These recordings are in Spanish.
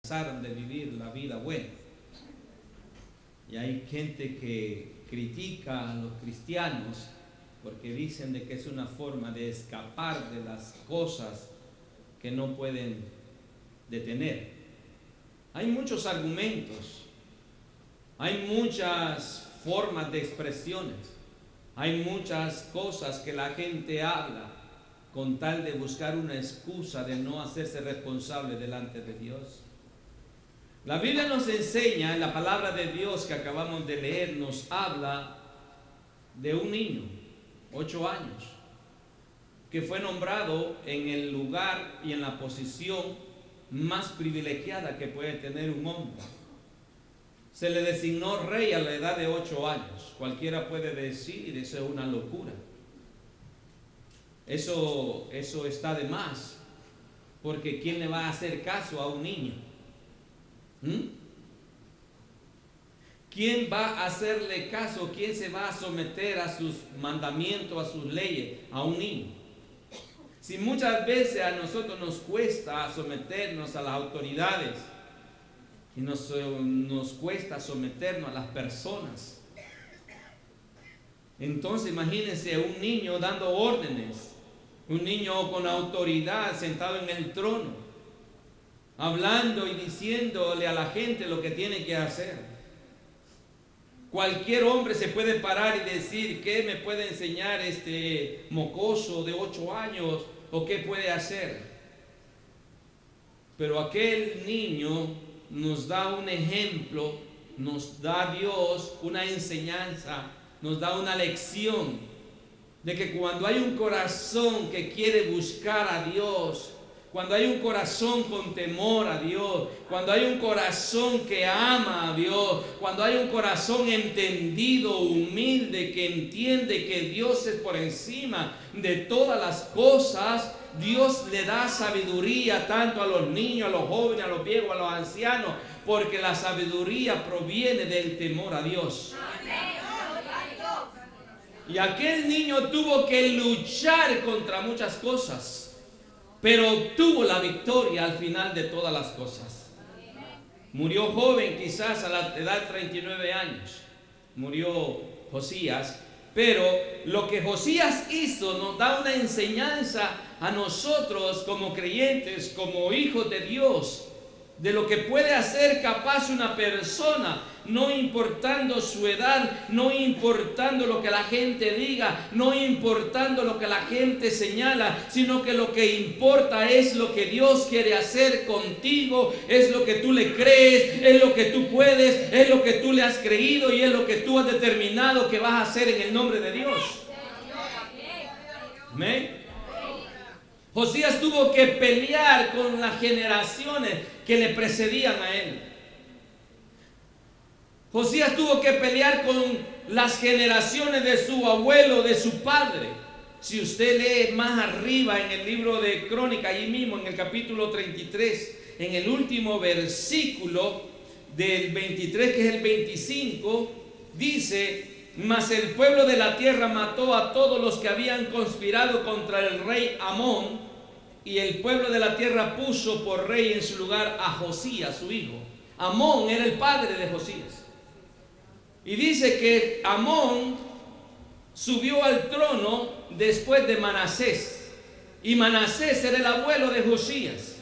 pasaron de vivir la vida buena. Y hay gente que critica a los cristianos porque dicen de que es una forma de escapar de las cosas que no pueden detener. Hay muchos argumentos, hay muchas formas de expresiones, hay muchas cosas que la gente habla con tal de buscar una excusa de no hacerse responsable delante de Dios. La Biblia nos enseña, en la palabra de Dios que acabamos de leer, nos habla de un niño, 8 años, que fue nombrado en el lugar y en la posición más privilegiada que puede tener un hombre. Se le designó rey a la edad de 8 años. Cualquiera puede decir, eso es una locura. Eso está de más, porque ¿quién le va a hacer caso a un niño? ¿Quién va a hacerle caso? ¿Quién se va a someter a sus mandamientos, a sus leyes? A un niño. Si muchas veces a nosotros nos cuesta someternos a las autoridades y nos cuesta someternos a las personas, entonces imagínense un niño dando órdenes, un niño con autoridad sentado en el trono, hablando y diciéndole a la gente lo que tiene que hacer. Cualquier hombre se puede parar y decir, ¿qué me puede enseñar este mocoso de 8 años? ¿O qué puede hacer? Pero aquel niño nos da un ejemplo, nos da Dios una enseñanza, nos da una lección de que cuando hay un corazón que quiere buscar a Dios, cuando hay un corazón con temor a Dios, cuando hay un corazón que ama a Dios, cuando hay un corazón entendido, humilde, que entiende que Dios es por encima de todas las cosas, Dios le da sabiduría tanto a los niños, a los jóvenes, a los viejos, a los ancianos, porque la sabiduría proviene del temor a Dios. Y aquel niño tuvo que luchar contra muchas cosas, pero obtuvo la victoria al final de todas las cosas. Murió joven, quizás a la edad de 39 años. Murió Josías. Pero lo que Josías hizo nos da una enseñanza a nosotros como creyentes, como hijos de Dios, de lo que puede hacer capaz una persona, no importando su edad, no importando lo que la gente diga, no importando lo que la gente señala, sino que lo que importa es lo que Dios quiere hacer contigo, es lo que tú le crees, es lo que tú puedes, es lo que tú le has creído y es lo que tú has determinado que vas a hacer en el nombre de Dios. Amén. Josías tuvo que pelear con las generaciones que le precedían a él. Josías tuvo que pelear con las generaciones de su abuelo, de su padre. Si usted lee más arriba en el libro de Crónicas, allí mismo en el capítulo 33, en el último versículo del 23, que es el 25, dice: mas el pueblo de la tierra mató a todos los que habían conspirado contra el rey Amón, y el pueblo de la tierra puso por rey en su lugar a Josías, su hijo. Amón era el padre de Josías. Y dice que Amón subió al trono después de Manasés. Y Manasés era el abuelo de Josías.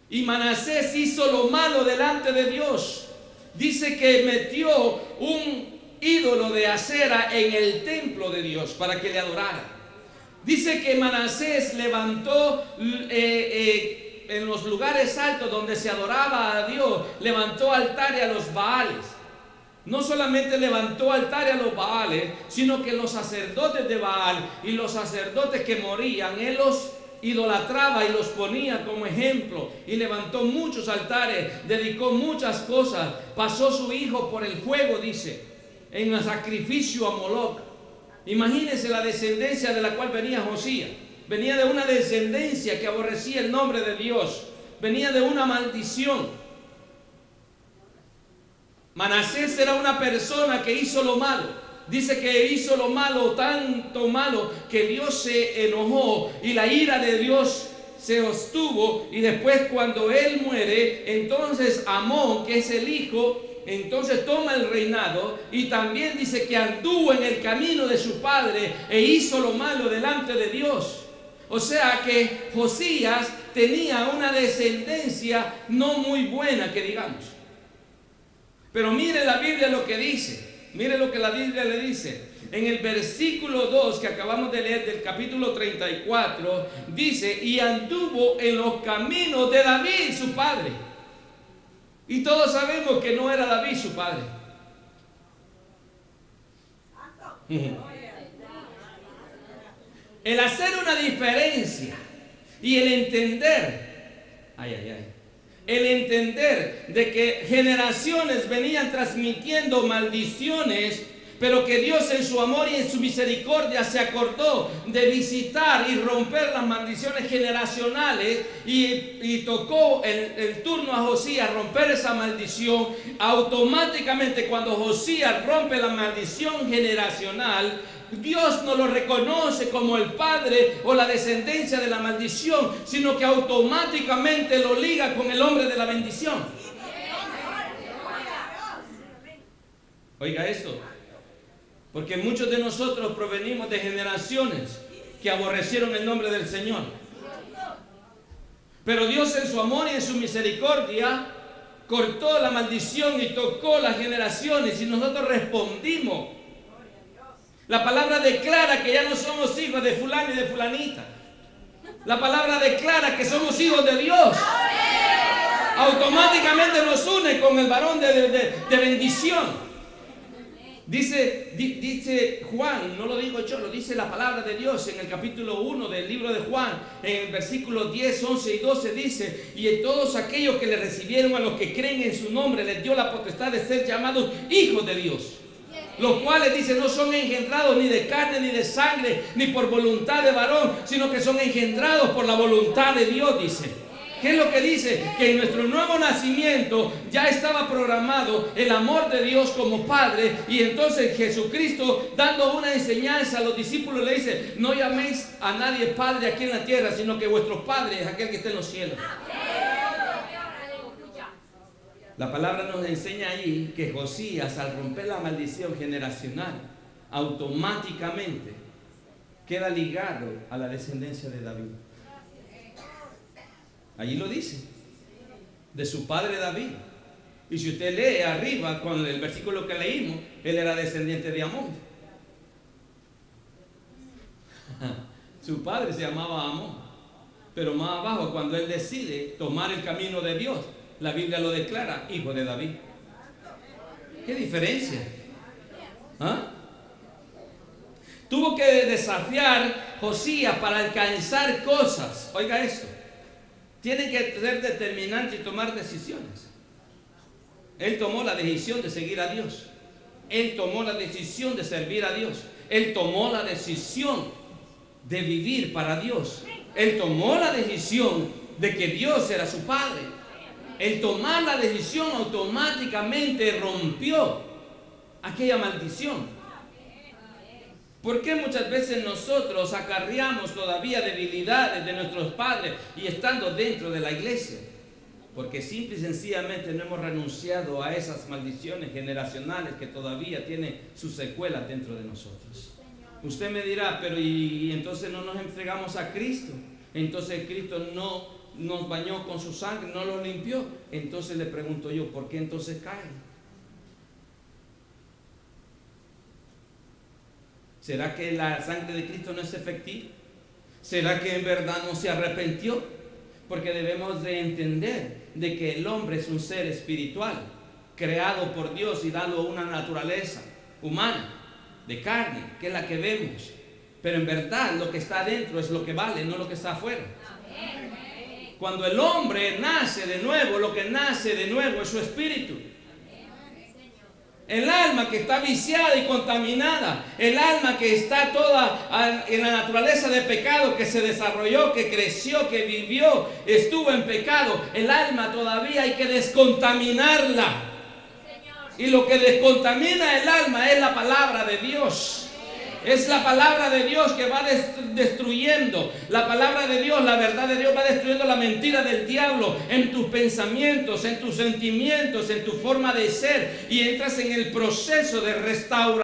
Y Manasés hizo lo malo delante de Dios. Dice que metió un ídolo de acera en el templo de Dios para que le adorara. Dice que Manasés levantó en los lugares altos donde se adoraba a Dios, levantó altares a los Baales. No solamente levantó altares a los Baales, sino que los sacerdotes de Baal y los sacerdotes que morían, él los idolatraba y los ponía como ejemplo, y levantó muchos altares, dedicó muchas cosas, pasó su hijo por el fuego, dice, en el sacrificio a Moloc. Imagínense la descendencia de la cual venía Josías. Venía de una descendencia que aborrecía el nombre de Dios, venía de una maldición. Manasés era una persona que hizo lo malo. Dice que hizo lo malo, tanto malo, que Dios se enojó y la ira de Dios se sostuvo, y después cuando él muere, entonces Amón, que es el hijo, entonces toma el reinado, y también dice que anduvo en el camino de su padre e hizo lo malo delante de Dios. O sea que Josías tenía una descendencia no muy buena, que digamos. Pero mire la Biblia lo que dice. Mire lo que la Biblia le dice. En el versículo 2 que acabamos de leer del capítulo 34, dice: y anduvo en los caminos de David, su padre. Y todos sabemos que no era David su padre. El hacer una diferencia y el entender, el entender de que generaciones venían transmitiendo maldiciones, pero que Dios en su amor y en su misericordia se acordó de visitar y romper las maldiciones generacionales, y tocó el turno a Josías romper esa maldición. Automáticamente, cuando Josías rompe la maldición generacional, Dios no lo reconoce como el padre o la descendencia de la maldición, sino que automáticamente lo liga con el hombre de la bendición. Oiga esto. Porque muchos de nosotros provenimos de generaciones que aborrecieron el nombre del Señor. Pero Dios en su amor y en su misericordia cortó la maldición y tocó las generaciones, y nosotros respondimos. La palabra declara que ya no somos hijos de fulano y de fulanita. La palabra declara que somos hijos de Dios. Automáticamente nos une con el varón de bendición. Dice Juan, no lo digo yo, lo dice la palabra de Dios en el capítulo 1 del libro de Juan, en el versículo 10, 11 y 12 dice: y en todos aquellos que le recibieron, a los que creen en su nombre, les dio la potestad de ser llamados hijos de Dios. Los cuales, dice, no son engendrados ni de carne ni de sangre, ni por voluntad de varón, sino que son engendrados por la voluntad de Dios, dice. ¿Qué es lo que dice? Que en nuestro nuevo nacimiento ya estaba programado el amor de Dios como Padre. Y entonces Jesucristo, dando una enseñanza a los discípulos, le dice: no llaméis a nadie Padre aquí en la tierra, sino que vuestro Padre es aquel que está en los cielos. La palabra nos enseña ahí que Josías, al romper la maldición generacional, automáticamente queda ligado a la descendencia de David. Allí lo dice, de su padre David. Y si usted lee arriba con el versículo que leímos, él era descendiente de Amón. Su padre se llamaba Amón. Pero más abajo, cuando él decide tomar el camino de Dios, la Biblia lo declara hijo de David. ¿Qué diferencia? ¿Ah? Tuvo que desafiar Josías para alcanzar cosas. Oiga esto. Tiene que ser determinante y tomar decisiones. Él tomó la decisión de seguir a Dios. Él tomó la decisión de servir a Dios. Él tomó la decisión de vivir para Dios. Él tomó la decisión de que Dios era su Padre. El tomar la decisión automáticamente rompió aquella maldición. ¿Por qué muchas veces nosotros acarreamos todavía debilidades de nuestros padres y estando dentro de la iglesia? Porque simple y sencillamente no hemos renunciado a esas maldiciones generacionales que todavía tienen sus secuelas dentro de nosotros. Usted me dirá: pero ¿y entonces no nos entregamos a Cristo? Entonces Cristo no nos bañó con su sangre, no lo limpió. Entonces le pregunto yo: ¿por qué entonces caen? ¿Será que la sangre de Cristo no es efectiva? ¿Será que en verdad no se arrepintió? Porque debemos de entender de que el hombre es un ser espiritual, creado por Dios y dado una naturaleza humana, de carne, que es la que vemos. Pero en verdad lo que está adentro es lo que vale, no lo que está afuera. Cuando el hombre nace de nuevo, lo que nace de nuevo es su espíritu. El alma que está viciada y contaminada, el alma que está toda en la naturaleza de pecado, que se desarrolló, que creció, que vivió, estuvo en pecado, el alma todavía hay que descontaminarla. Y lo que descontamina el alma es la palabra de Dios. Es la palabra de Dios que va destruyendo. La palabra de Dios, la verdad de Dios va destruyendo la mentira del diablo en tus pensamientos, en tus sentimientos, en tu forma de ser. Y entras en el proceso de restauración.